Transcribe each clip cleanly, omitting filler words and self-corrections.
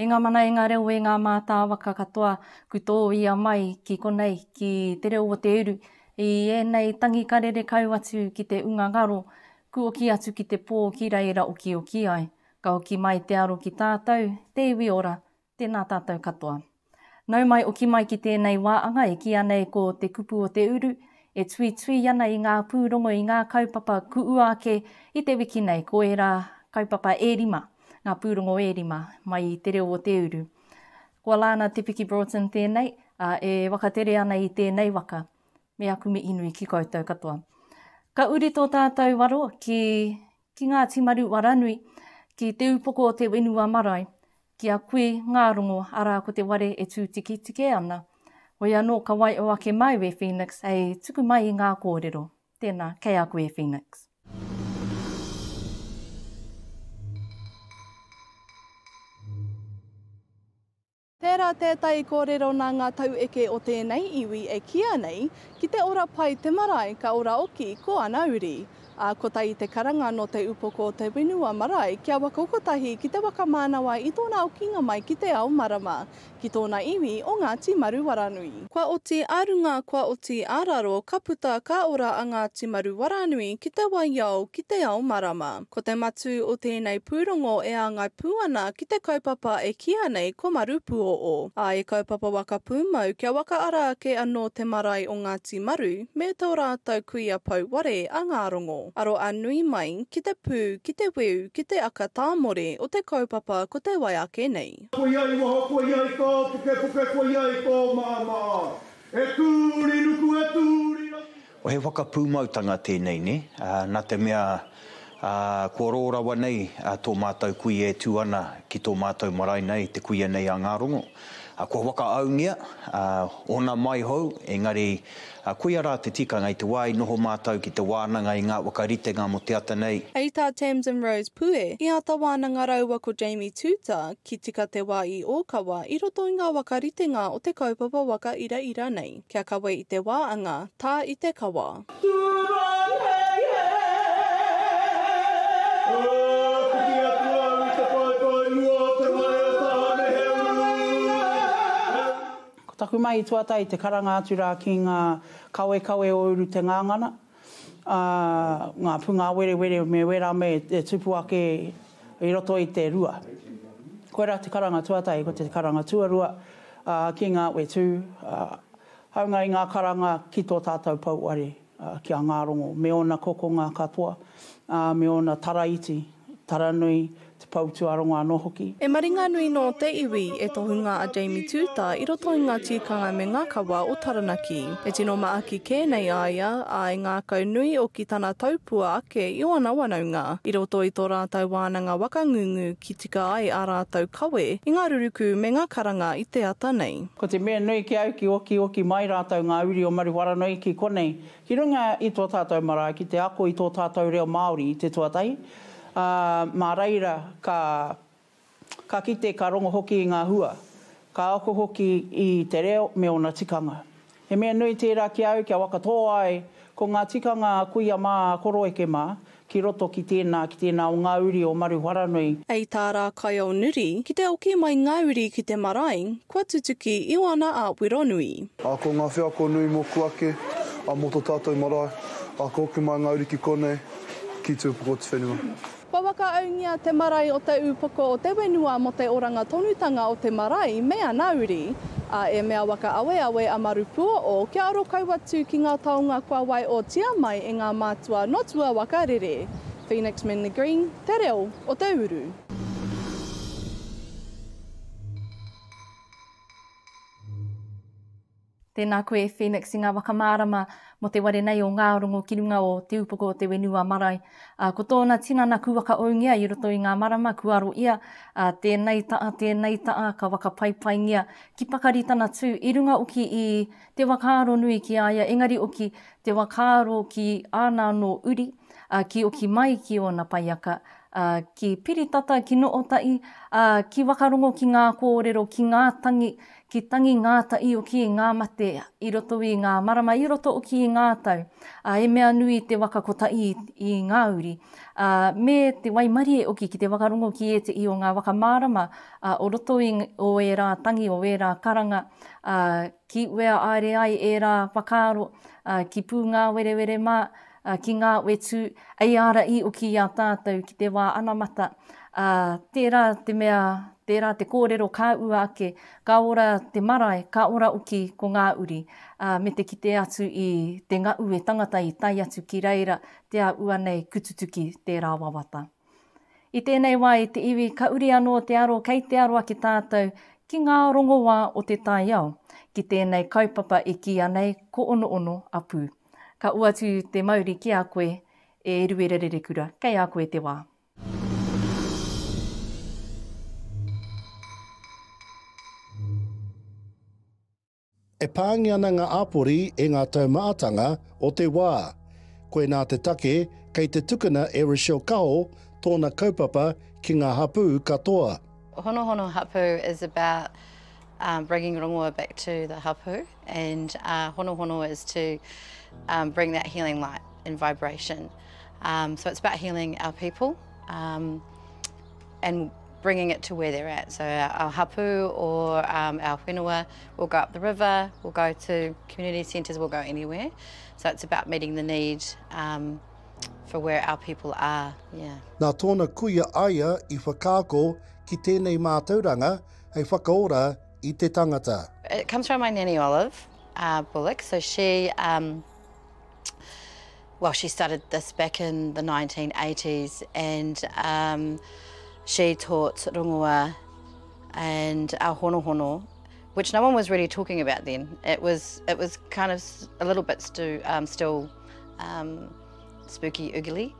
E ngā mana e ngā reo e ngā mātā waka katoa, ku tō ia mai ki konei, ki te reo o Te Uru, i ēnei tangi karere kau atu ki te unga ngaro, ku oki atu ki te pō ki reira oki oki ai. Ka oki mai te aro ki tātou, te iwi ora, tēnā tātou katoa. Nau mai oki mai ki tēnei wāhanga e ki anei ko Te Kupu o Te Uru, e tui ana i ngā pūrongo i ngā kaupapa kuua ake i te wiki nei, ko e rā kaupapa e rima, ngā pūrongo e rima mai i te reo o Te Uru. Ko Alana Broughton tēnei, e wakatere ana i tēnei waka, me aku me inui ki koutou katoa. Ka uri tō tātou waro ki Ngāti Maruwharanui, ki Te Ūpoko o Te Whenua marae, ki a koe ngā rongo arā ko te ware e tūtiki ana. Hoi anō ka wai o ake mai e Phoenix, hei tuku mai i ngā kōrero. Tēnā, kei a koe Phoenix. Tērā tētai kōrero nā ngā tau eke o tēnei iwi e kia nei, ki te ora pai te marae ka ora oki ko ana uri. Ko tai te karanga no Te Ūpoko o Te Whenua marae kia wakakotahi ki te whakamānawa i tōna okinga mai ki te ao marama, ki tōna iwi o Ngāti Maruwharanui. Kua o te arunga, kua o te araro, ka puta ka ora a Ngāti Maruwharanui ki te waiau ki te ao marama. Ko te matu o tēnei pūrongo e a ngai puana ki te kaupapa e kia nei ko marupu o. E kaupapa whakapūmau kia waka ara ake anō te marae o Ngāti Maru me tō rātou kuia pau ware a ngā rongo. Aro anui mai ki te pū, ki te weu, ki te aka tāmore o te kaupapa ko te wai ake nei. Ko iai waho, ko iai ko, puke, ko iai ko, maa. E tūri nuku, e tūri nuku. O he whakapūmautanga tēnei ne, nā te mea kua rōrawa nei tō mātou kui e tū ana ki tō mātou marae nei, te kuia nei a ngā rongo. Kua waka aungia, ona mai hou, engari kuia rā te tikanga i te wai, noho mātou ki te wānanga i ngā wakaritenga mo te ata nei. Hei tā Thames and Rose Pue, i a tā wānanga raua ko Jamie Tuta, ki tika te wā i ōkawa, i roto i ngā wakaritenga o te kaupapa waka ira nei. Kia kawe i te wāanga, tā i te kawa. Taku mai i tuatai te karanga atu rā ki ngā kawe o uru te ngāngana. Ngā punga were me wera me e tupu ake i roto i te rua. Koe rā te karanga tuatai, ko te karanga tuarua ki ngā wetu. Haunga i ngā karanga ki tō tātou pauare ki a ngā rongo. Me ona kokonga katoa, me ona taraiti, taranui, te pautu aronga anō hoki. E maringa nui no te iwi e tohunga a Jamie Tuta i roto i ngā tikanga me ngā kawa o Taranaki. E tino maaki kēnei aia i ngā kaunui o ki tana taupua ake i o ana wanaunga. I roto i tō rātou wānanga wakangungu ki tika ai a rātou kawe i ngā ruruku me ngā karanga i te ata nei. Ko te mea nui ki au ki oki mai rātou ngā uri o Maruwharanui ki konei. Ki runga i tō tātou marae ki te ako i tō tātou reo Māori i te tuatai. Mā reira ka kite ka rongo hoki i ngā hua, ka ako hoki i te reo me ona tikanga. He mea nui tērā ki au kia wakatoa ai ko ngā tikanga kuia mā koro eke mā ki roto ki tēnā o ngā uri o Maruwharanui. Ei tā rā kai o nuri, ki te oki mai ngā uri ki te marae, kua tutuki i wana a Wironui. Ko ngā whiako nui moku ake, mo tō tātou marae, ko oki mai ngā uri ki konei, ki Te Ūpoko o Te Whenua. Kua waka aungia te marae o Te Ūpoko o Te Whenua mo te oranga tonutanga o te marae mea nauri, e mea waka awe a marupua o kia aro kauatu ki ngā taonga kua wai o tia mai e ngā mātua notua wakarere. Phoenix Men the Green, te reo o Te Uru. Tēnā koe Phoenix i ngā wakamārama mo te ware nei o ngā rongo ki runga o Te Ūpoko o Te Whenua marae. Ko tōna tinana ku waka aungia i roto i ngā marama, ku aro ia tēnei taa ka waka paipaingia ki pakaritana tū. I runga oki i te wakaaro nui ki aia, engari oki te wakaaro ki āna no uri, ki oki mai ki ona paiaka. Ki piritata, ki nootai, ki wakarongo ki ngā kōrero, ki ngā tangi, ki tangi ngā tai o ki ngā mate i roto i ngā marama, i roto o ki ngā tau. E mea nui te waka kotai i ngā uri. Me te waimarie o ki te wakarongo ki e te i o ngā wakamārama o roto o e rā tangi o e rā karanga, ki wea aere ai e rā whakaaro, ki pū ngā werewere mā, ki ngā wetu, ei ara i o ki a tātou ki te wā anamata. Tērā te mea, tērā te kōrero ka ua ake, ka ora te marae, ka ora uki ko ngā uri, me te kite atu i te ngau e tangata i tai atu ki reira, te a ua nei kututuki tērā wawata. I tēnei wai te iwi ka uri anō te aro kei te aroa ki tātou, ki ngā rongowa o te tai au, ki tēnei kaupapa e ki anei ko ono ono a pū. Ka ua tu te mauri ki a koe e ruerere kura, kei a koe te wā. E pāngi ana ngā āpori e ngā taumātanga o te wā. Koe nā te take, kei te tukuna e Rochelle Kaho, tōna kaupapa ki ngā hapū katoa. Hono Hono Hapu is about bringing rongoa back to the hapu, and Hono Hono is to bring that healing light and vibration. So it's about healing our people and bringing it to where they're at. So our hapu or our whenua will go up the river, we'll go to community centres, we'll go anywhere. So it's about meeting the need for where our people are. Yeah. Nā tōna kuia aia i whakaako ki tēnei mātauranga hei whakaora i te tangata. It comes from my nanny Olive Bullock. So she, she started this back in the 1980s, and she taught rongoa and our hono hono, which no one was really talking about then. It was kind of a little bit still spooky, oogly.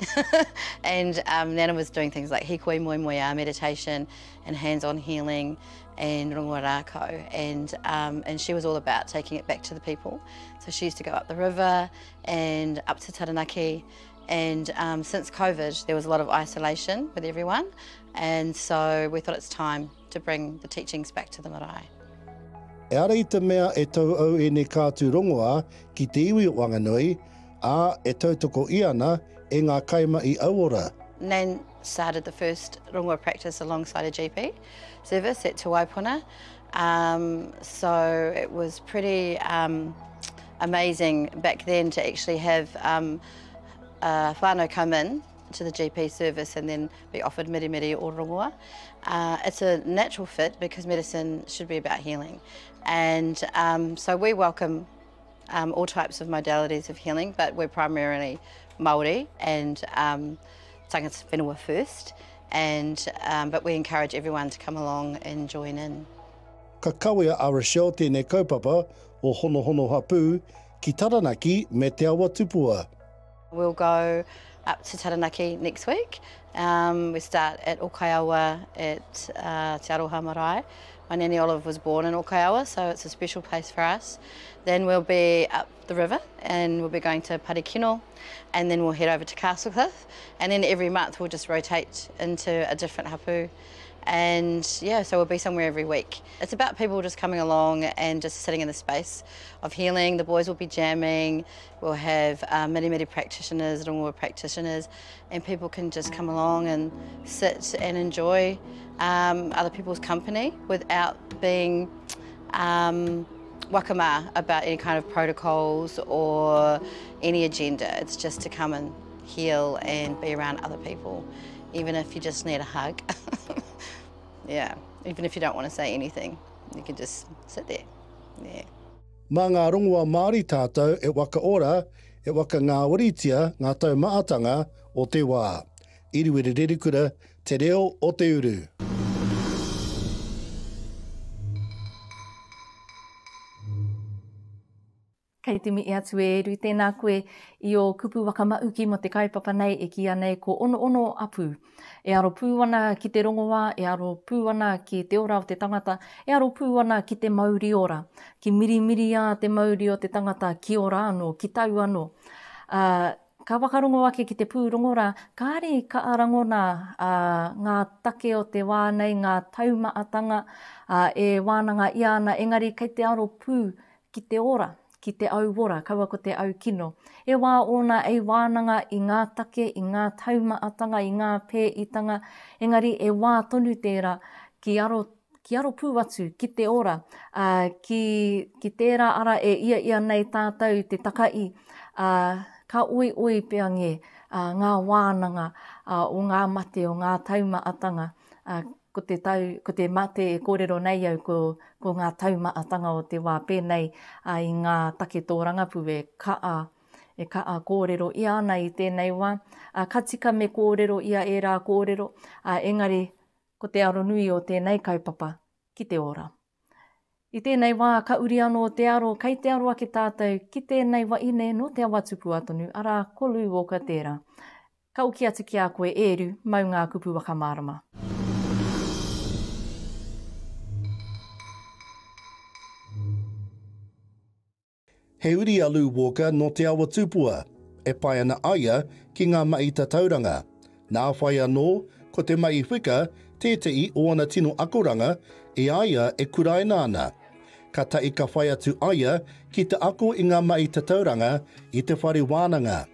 And Nana was doing things like hikoi moi moia, meditation and hands-on healing, and rongoa rākau, and she was all about taking it back to the people. So she used to go up the river and up to Taranaki, and since COVID there was a lot of isolation with everyone, and so we thought it's time to bring the teachings back to the marae. E ara i te mea e tau au e ne kātu rongoa ki te iwi o Wanganui, a e tautoko i ana e ngā kaima i auora. Nan started the first rongoa practice alongside a GP service at Te Waipuna, so it was pretty amazing back then to actually have whānau come in to the GP service and then be offered miri or rongoa. It's a natural fit because medicine should be about healing, and so we welcome all types of modalities of healing, but we're primarily Māori and tangata whenua first, and but we encourage everyone to come along and join in. Ka kawea a Rochelle tēnei kaupapa o Hono Hono Hapu ki Taranaki me Te Awa Tupua. We'll go up to Taranaki next week. We start at Okaiawa at Te Aroha Marae. My nanny Olive was born in Okaiawa, so it's a special place for us. Then we'll be up the river and we'll be going to Parikino, and then we'll head over to Castlecliff, and then every month we'll just rotate into a different hapu. And yeah, so we'll be somewhere every week. It's about people just coming along and just sitting in the space of healing. The boys will be jamming, we'll have miri practitioners, rongoa practitioners, and people can just come along and sit and enjoy other people's company without being wakama about any kind of protocols or any agenda. It's just to come and heal and be around other people, even if you just need a hug. Yeah, even if you don't want to say anything, you can just sit there. Yeah. Mā ngā rongoa Māori tātou e waka ora, e waka ngā waritia ngā taumātanga o te wā. Iriwere rerikura, te reo o Te Uru. Kei te mi atu e eru, tēnā koe i o kupu wakamauki mo te kaupapa nei e ki anei ko ono ono apu. E aro pūwana ki te rongoa, e aro pūwana ki te ora o te tangata, e aro pūwana ki te mauri ora. Ki miri a te mauri o te tangata ki ora anō, ki tau anō. Ka wakarongo ake ki te pūrongo rā, kāre ka arangona ngā take o te wānei, ngā taumaatanga e wānanga i ana, engari kei te aro pū ki te ora, ki te auora, kaua ko te au kino. E wā ona e wānanga i ngā take, i ngā taumaatanga, i ngā pēitanga, engari e wā tonu tērā ki aro pū atu, ki te ora, ki tērā ara e ia nei tātou te takai, ka oi pia nge ngā wānanga o ngā mate o ngā taumaatanga, ko te mate e kōrero nei au ko ngā taumaatanga o te wā pēnei i ngā take tō rangapu e kaa kōrero i ana i tēnei wā. Ka tika me kōrero ia e rā kōrero, engari ko te aro nui o tēnei kaupapa ki te ora. I tēnei wā, ka uri anō te aro, kei te aro ake tātou, ki tēnei wā ine no te Awa Tupua tonu, ara kolu woka tērā. Ka uki atu ki a koe eru, mau ngā kupu whakamānawa. He uri alu woka no te Awa Tupua, e pai ana aia ki ngā maita tauranga. Nā whai anō, ko te mai whika, tētei o ana tino akoranga, e aia e kuraina ana. Ka tai ka whai atu aia ki te ako i ngā maita tauranga i te whare wānanga.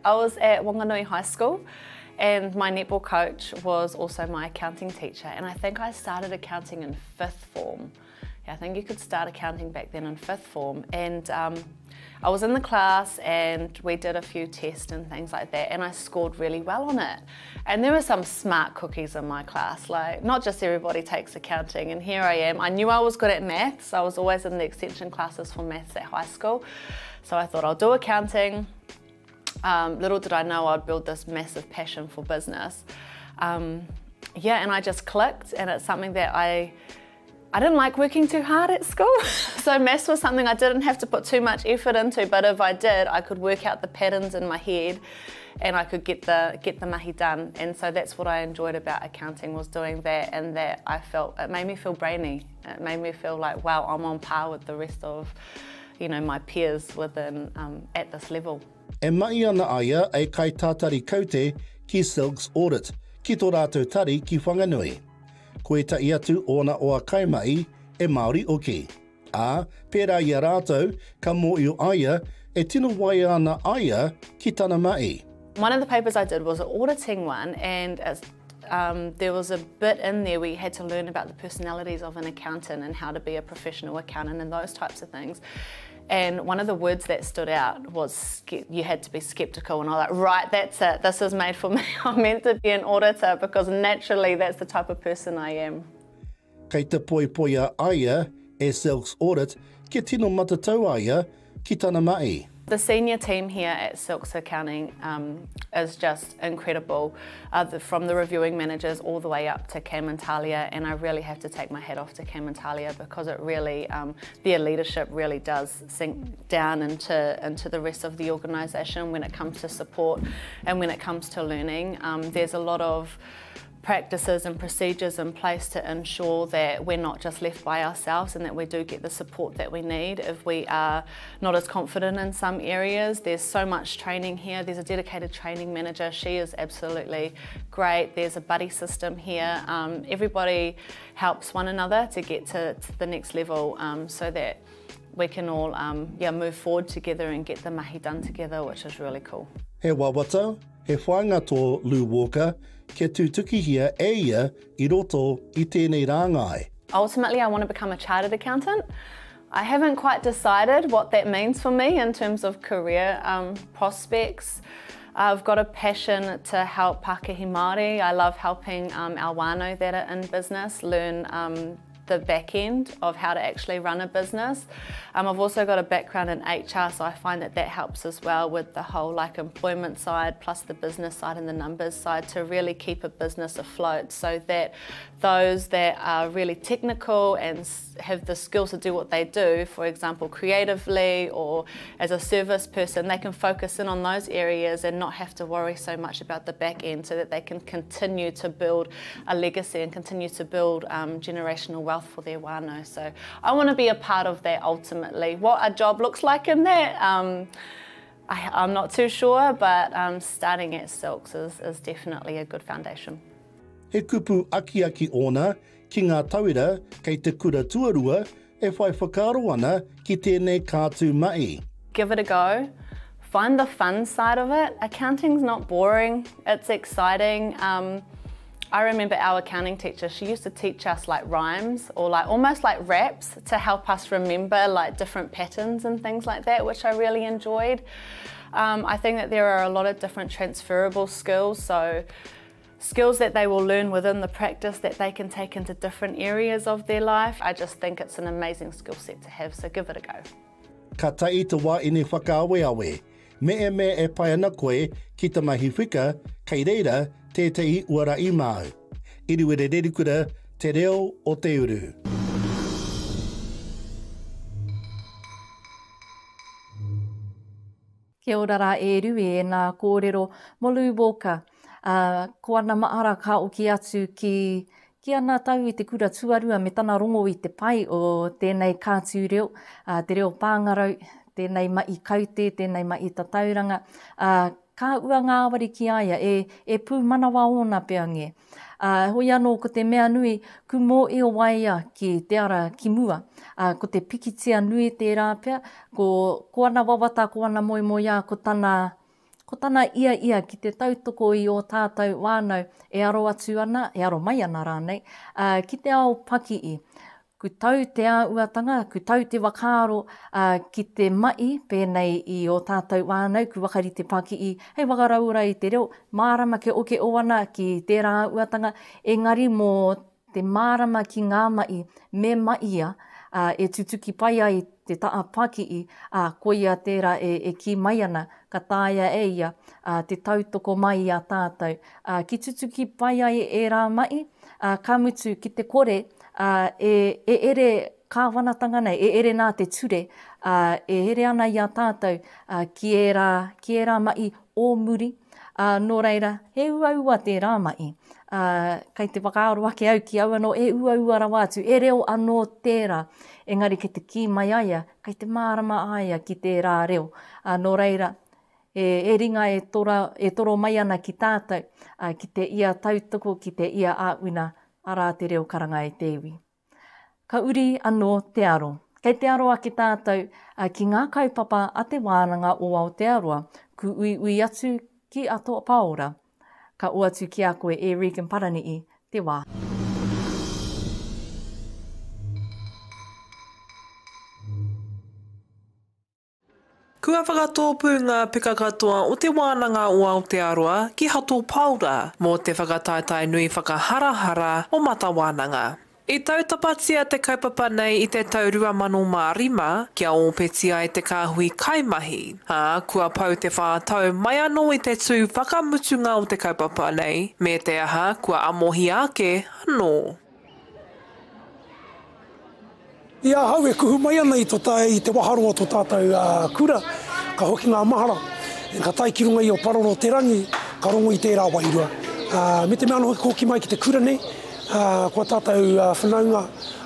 I was at Whanganui High School and my netball coach was also my accounting teacher, and I think I started accounting in 5th form. Yeah, I think you could start accounting back then in 5th form, and I was in the class and we did a few tests and things like that, and I scored really well on it. And there were some smart cookies in my class, like not just everybody takes accounting, and here I am. I knew I was good at maths. I was always in the extension classes for maths at high school, so I thought I'll do accounting. Little did I know I'd build this massive passion for business. Yeah, and I just clicked, and it's something that I didn't like working too hard at school. So maths was something I didn't have to put too much effort into, but if I did, I could work out the patterns in my head and I could get the mahi done. And so that's what I enjoyed about accounting, was doing that, and that I felt, it made me feel brainy. It made me feel like, wow, I'm on par with the rest of, you know, my peers within, at this level. E mai ana aia e kai tātari kaute ki Silks Audit, ki tō rātou tari ki Whanganui. Koe tai atu ona oa kaimai e Māori oki. Pērā i a rātou, ka mō i o aia, e tino wai ana aia ki tana mai. One of the papers I did was an auditing one, and there was a bit in there where you had to learn about the personalities of an accountant and how to be a professional accountant and those types of things. And one of the words that stood out was you had to be skeptical, and I was like, right, that's it, this is made for me. I'm meant to be an auditor because naturally that's the type of person I am. Kei te poipoia aia e Silks Audit, ki tino matatau aia ki tana mai. The senior team here at Silks Accounting is just incredible, from the reviewing managers all the way up to Cam and Talia, and I really have to take my hat off to Cam and Talia because it really, their leadership really does sink down into the rest of the organisation when it comes to support and when it comes to learning. There's a lot of practices and procedures in place to ensure that we're not just left by ourselves and that we do get the support that we need if we are not as confident in some areas. There's so much training here. There's a dedicated training manager. She is absolutely great. There's a buddy system here. Everybody helps one another to get to the next level so that we can all move forward together and get the mahi done together, which is really cool. He wawata, he whainga tō Lou Walker, kia tūtukihia e ia I roto I tēnei rāngai. Ultimately, I want to become a chartered accountant. I haven't quite decided what that means for me in terms of career prospects. I've got a passion to help Pākehā Māori. I love helping our whānui that are in business learn the back end of how to actually run a business. I've also got a background in HR, so I find that helps as well with the whole employment side plus the business side and the numbers side to really keep a business afloat so that those that are really technical and have the skills to do what they do, for example creatively or as a service person, they can focus in on those areas and not have to worry so much about the back end so that they can continue to build a legacy and continue to build generational wealth for their whānau. So I want to be a part of that ultimately. What a job looks like in that, I'm not too sure, but starting at silks is definitely a good foundation. He kupu aki ona ki ngā tauira kei te kura tuarua e whai whakaaro ana ki tēnei kātū mai. Give it a go. Find the fun side of it. Accounting's not boring, it's exciting. I remember our accounting teacher, she used to teach us like rhymes or like almost like raps to help us remember like different patterns and things like that, which I really enjoyed. I think that there are a lot of different transferable skills, so skills that they will learn within the practice that they can take into different areas of their life. I just think it's an amazing skill set to have, so give it a go. Ka tai te wā ine whakaawe, me e pai ana koe ki te mahi whika, kei reira tētahi uara I mau. Iriwere rerikura, te reo o Te Uru. Kia ora rā e rui e nā kōrero molu woka. Ko ana maara ka oki atu ki ana tau I te kura tuarua me tana rongo I te pai o tēnei kātū reo, te reo pāngarau, tēnei mai kaute, tēnei mai tatauranga. Ka ua ngāwari ki aia e pūmanawa ona pia nge. Hoi anō ko te mea nui, ku mō e o waia ki te ara ki mua. Ko te pikitia nui te rā pia, ko ana wawata, ko ana moi a, ko tana ia ki te tautoko I o tātou wānau e aro atu ana, e aro mai ana rānei, ki te ao paki ku tau te āhuatanga, ku tau te wakaaro ki te mai, pēnei I o tātou wānau, ku wakari te paki hei wakaraura I te reo, mārama ke oke o ana ki tērā āhuatanga, engari mō te mārama ki ngā mai, me maia, e tutuki pai ai te taa paki ko ia tērā e ki mai ana, ka tāia e ia, te tautoko mai a tātou. Ki tutuki pai ai e rā mai, ka mutu ki te kore, e ere kāwanatanga nei, e ere nā te ture, e ere ana I a tātou ki e rā mai o muri. Nō reira, he ua te rā mai. Kei te whakaaro ake au ki au anō, e ua rawa atu, e reo anō tērā. Engari ke te ki mai aia, kei te mārama aia ki te rā reo. Nō reira, e ringa e toro mai ana ki tātou, ki te ia tautoko, ki te ia āuina, arā te reo karanga e te iwi. Ka uri anō te aro. Kei te aro ake tātou, ki ngā kaupapa a te wānanga o Aotearoa, ku ui atu ki atoa paora. Ka uatu ki a koe e Regan Paranii, te wā. Kua whakatōpū ngā pika katoa o te wānanga o Aotearoa ki hato paura mō te whakataitai nui whakaharahara o mata wānanga. I tautapatia te kaupapa nei I te taurua mano mārima kia ōpetia I te kāhui kaimahi. Kua pau te whātau mai anō I te tū whakamutunga o te kaupapa nei, me te aha kua amohi ake anō. Ia hau e kuhu mai ana I te waharoa tō tātou kura, ka hoki ngā mahara, ka tai ki runga I o paroro te rangi, ka rongo I tērā wairua. Me te mea anō hoki mai ki te kura nei, kua tātou whanaunga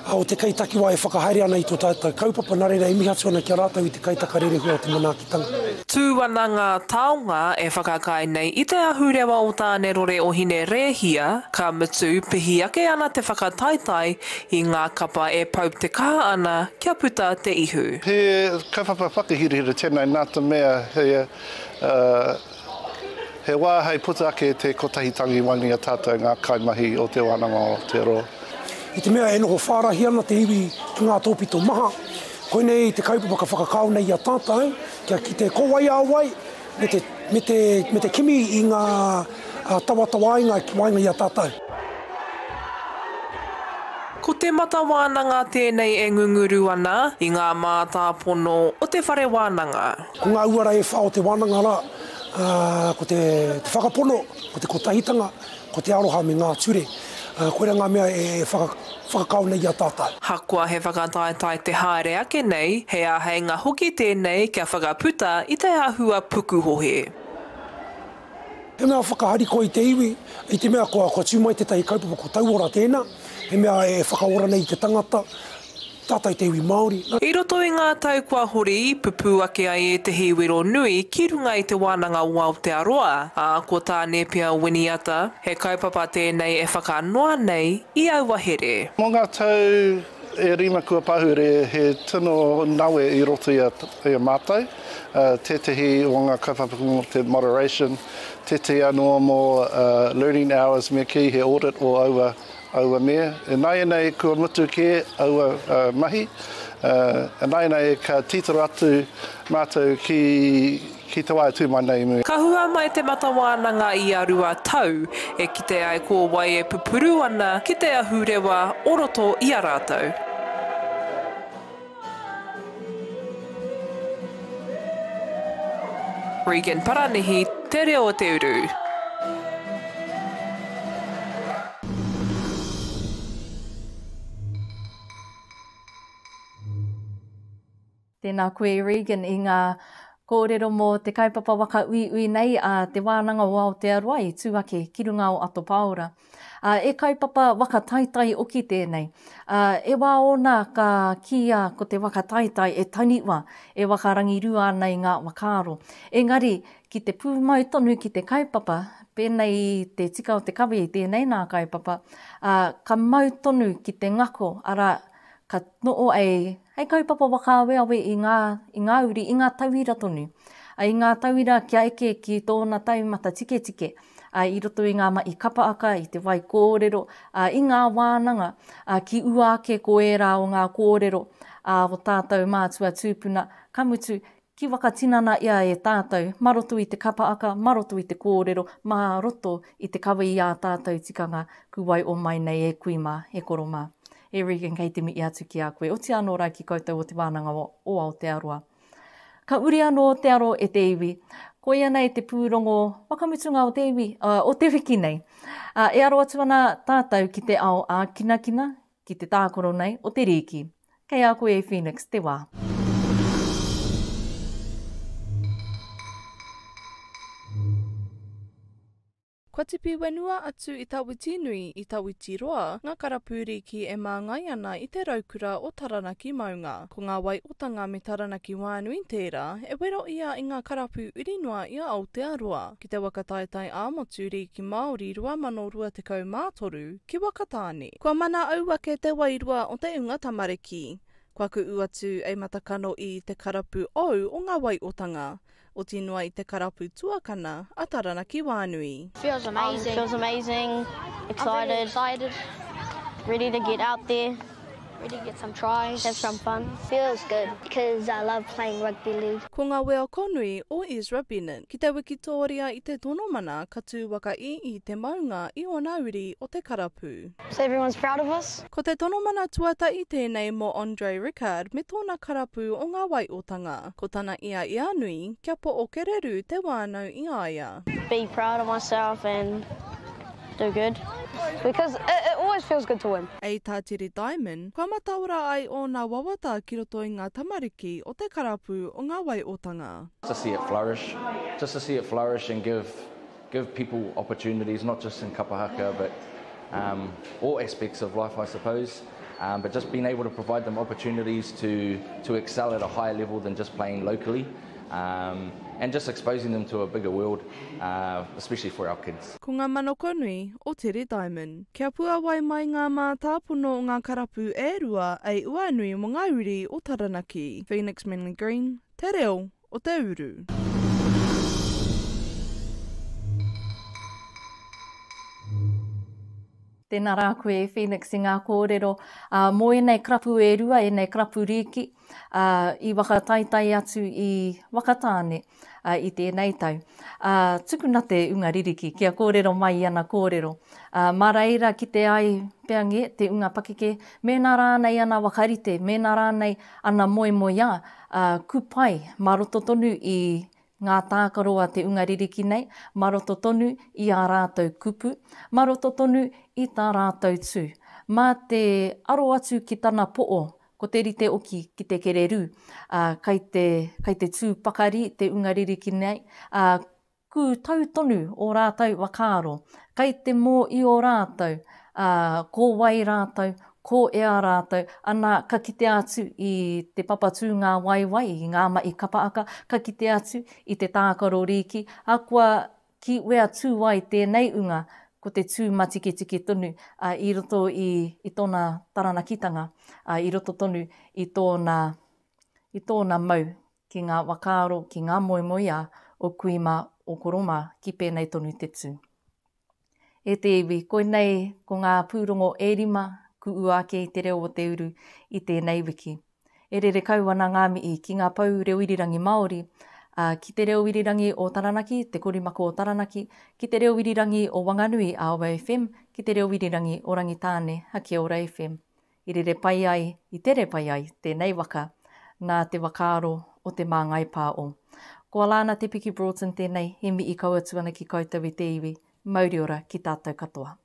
o te keitaki wā e whakahaere ana I tō tātou kaupapa nā reira e mihi atu ana kia rātou I te keitaka rerehua o te manaakitanga. Tū ana ngā taonga e whakakai nei I te ahurewa o tāne rore o hine rehia, ka mutu pihi ake ana te whakataitai I ngā kapa e pau te kā ana kia puta te ihu. He kaupapa whakahirihira tēnei nā te mea he wā hei puta ake te kotahitangi wangi a tātou ngā kaimahi o te wānanga o te roa. I te mea e noho whārahi ana te iwi ki ngā tōpito maha. Koinei te kaupapa ka whakakao nei a tātou, kia ki te kōwai āwai, me te kimi I ngā tawatawainga ki wainga I a tātou. Ko te mata wānanga tēnei e ngunguru ana I ngā mātāpono o te whare wānanga. Ko ngā uara e whao te wānanga rā, ko te whakapono, ko te kotahitanga, ko te aroha me ngā ture. Koera ngā mea e whakakao nei a tātou. Hakua he whakataitai te haere ake nei, he āheinga hoki tēnei kia whakaputa I te āhua pukuhohe. He mea whakahari ko I te iwi, I te mea kua tūmai te tahi kaupapa ko tauora tēnā, he mea e whakaora nei te tangata, tātai te iwi Māori. I roto i ngā tau kua hori, pupu ake ai e te hiwiro nui ki runga i te wānanga o Aotearoa. Ko tā nepia winiata, he kaupapa tēnei e whakanoa nei i auahere. Mō ngā tau e rima kua pahure he tino nawe i roto i a mātai. Tētahi o ngā kaupapa o te moderation, te anō mō learning hours me ki he audit o aua mea. E nei kua mutu ke aua mahi. E nei ka titara atu mātou ki te wai tū mai nei mu. Ka hua mai te matawānanga i a rua tau, e kite ai ko wai e pupuru ana ki te ahurewa o roto i a rātou. Regan Paranihi, te reo Te Uru. Tēnā koe Regan i ngā kōrero mō te kaupapa waka ui nei a te wānanga o Aotearoa i tūake ki runga o Ato Paora. E kaupapa waka taitai oki tēnei. E wā ona ka kia ko te waka taitai e taniwa e wakarangi rua nei ngā wakaro. Engari, ki te pūmau tonu ki te kaupapa, pēnei te tika o te kawe i tēnei nā kaupapa, ka mau tonu ki te ngako, ara ka noo hei kaupapa wakaweawe i ngā uri, i ngā tauira tonu. I ngā tauira kia eke ki tōna taumata tike, i roto i ngā mai kapaaka, i te wai kōrero, i ngā wānanga, ki ua ake ko e rā o ngā kōrero, o tātou mātua tūpuna, kamutu, ki wakatinana ia e tātou, maroto i te kapaaka, maroto i te kōrero, maroto i te kawe i a tātou tikanga, kuwai o mai nei e kuima, e koroma. E Regan kei te mi atu ki a koe. O te anō rai ki koutou o te wānanga o Aotearoa. Ka uri anō te aro e te iwi. Ko ia nei te pūrongo wakamutunga o te iwi, o te wiki nei. E aro atu ana tātou ki te ao a kinakina, ki te tākoro nei o te riki. Kei a koe e Phoenix, te wā. Kua tipi whenua atu i tawiti nui i tawiti roa, ngā karapūri ki e māngai ana i te raukura o Taranaki maunga. Ko ngā waiotanga me Taranaki whānui tērā, e wero ia i ngā karapu urinua i a Aotearoa. Ki te wakataitai āmoturi ki Māori 2023 ki Wakatāne. Kua mana auake te wairua o te unga tamariki. Kua ku atu e matakano i te karapu au o ngā waiotanga. O tinua i te karapu tuakana a Taranaki whānui. Feels amazing. Feels amazing. Excited. I'm really excited. Ready to get out there. Ready to get some tries. Have some fun. Feels good because I love playing rugby league. Ko ngā wea konui o Ezra Bennett. Ki te wikitoria i te tonomana ka tūwaka i te maunga i o nauri o te karapu. So everyone's proud of us. Ko te tonomana tuata i tēnei mo Andre Rickard me tōna karapu o ngā waiotanga. Ko tana ia nui, kia po o kereru te wānau i aia. Be proud of myself and do good. Because it always feels good to win. Ei Tātiri Diamond, kua mataura ai o ngā wawata ki roto i ngā tamariki o te karapu o ngā waiotanga. To see it flourish and give people opportunities, not just in kapahaka, but all aspects of life, I suppose. But just being able to provide them opportunities to excel at a higher level than just playing locally. And just exposing them to a bigger world, especially for our kids. Ko ngā manoko nui o Tere Diamond. Kia pua wai mai ngā mā tāpono o ngā karapu e rua ei ua nui mo ngā uri o Taranaki. Phoenix Manly Green, te reo o Te Uru. Tēnā rā koe Phoenix i ngā kōrero. Mō enei karapu e rua, enei karapu riki, i wakataitai atu i Wakatāne i tēnei tau. Tukuna te unga ririki, kia kōrero mai ana kōrero. Maraeira ki te ai peange, te unga pakeke, mēnā rānei ana wakarite, mēnā rānei ana moemoia, kupai, maroto tonu i ngā tākaroa te unga ririki nei, maroto tonu i a rātou kupu, maroto tonu i tā rātou tū. Mā te aro atu ki tana po'o, ko te rite oki ki te kereru, kai te tūpakari, te unga ririki nei, ku tau tonu o rātou wakaro, kai te mō i o rātou, ko wai rātou, ko e a rātou, ana ka kite atu i te papatū ngā waiwai, i ngā mai kapaaka, ka kite atu i te tākaro riki, a kua ki wea tū wai tēnei unga, ko te tū matiki tonu, i roto i tōna taranakitanga, i roto tonu i tōna mau, ki ngā wakaro, ki ngā moemoia o kuima o koroma ki pēnei tonu te tū. E te iwi, koe nei ko ngā pūrongo e rima, ku ua ake i te reo o te uru i tēnei wiki. E rere kau ana ngāmi i ki ngā pau reo irirangi Māori, ki te reo irirangi o Taranaki, te korimako o Taranaki, ki te reo irirangi o Whanganui a Awa FM, ki te reo irirangi o Rangitāne a Kia Ora FM. I rere pai ai, i tere pai ai, tēnei waka, nā te wakaaro o te māngai pāo. Ko Alana te Broughton tēnei, he mi i kaua tuana ki koutou i te iwi, mauri ora ki tātou katoa.